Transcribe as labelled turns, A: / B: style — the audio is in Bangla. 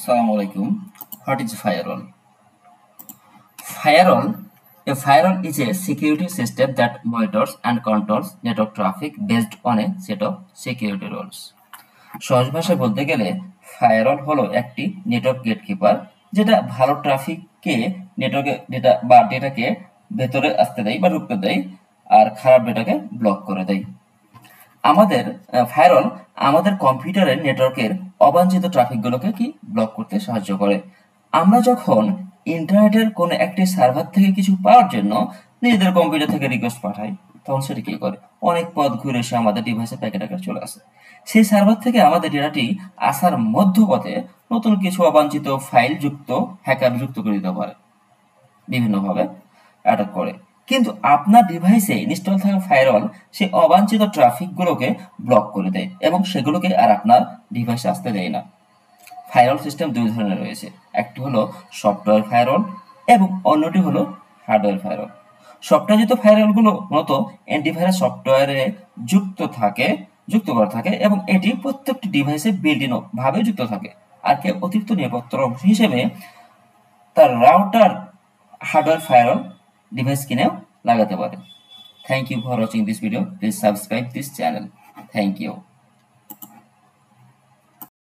A: Assalamu alaikum. What is firewall? A firewall is a security system that monitors and controls network traffic based on a set of security rules. সহজ ভাষায় বলতে গেলে ফায়ারওয়াল হলো একটি নেটওয়ার্ক গেটকিপার যেটা ভালো ট্রাফিককে নেটওয়ার্কে ডেটাকে ভেতরে আসতে দেয় বা ঢুকতে দেয় আর খারাপ ডেটাকে ব্লক করে দেয়। আমাদের ফায়ারওয়াল আমাদের কম্পিউটারের নেটওয়ার্কের অবাঞ্ছিত ট্রাফিকগুলোকে ব্লক করতে সাহায্য করে। আমরা যখন ইন্টারনেটের কোনো একটি সার্ভার থেকে কিছু পাওয়ার জন্য নিজেদের কম্পিউটার থেকে রিকোয়েস্ট পাঠাই, তখন সেটা কি করে অনেক পথ ঘুরে এসে আমাদের ডিভাইসে প্যাকেট আকারে চলে আসে। সেই সার্ভার থেকে আমাদের ডেটাটি আসার মধ্যপথে নতুন কিছু অবাঞ্ছিত ফাইল যুক্ত হ্যাকার যুক্ত করে দিতে পারে, বিভিন্নভাবে অ্যাটাক করে। কিন্তু আপনার ডিভাইসে ইনস্টল থাকা ফায়ারওয়াল সেই অবাঞ্ছিত ট্রাফিকগুলোকে ব্লক করে দেয় এবং সেগুলোকে আর আপনার ডিভাইসে আসতে দেয় না। ফায়ারওয়াল সিস্টেম দুই ধরনের রয়েছে, একটি হলো সফটওয়্যার ফায়ারওয়াল এবং অন্যটি হলো হার্ডওয়্যার ফায়ারওয়াল। সফটওয়্যারযুক্ত ফায়ারওয়ালগুলো মূলত অ্যান্টিভাইরাস সফটওয়্যারে যুক্ত করা থাকে এবং এটি প্রত্যেকটি ডিভাইসে বিল্ট ইন ভাবে যুক্ত থাকে। আর কেউ অতিরিক্ত নিরাপত্তার অংশ হিসেবে তার রাউটার হার্ডওয়্যার ফায়ারওয়াল ডিভাইস কিনেও লাগাতে পারে। Thank you for watching this video. Please subscribe this channel. Thank you.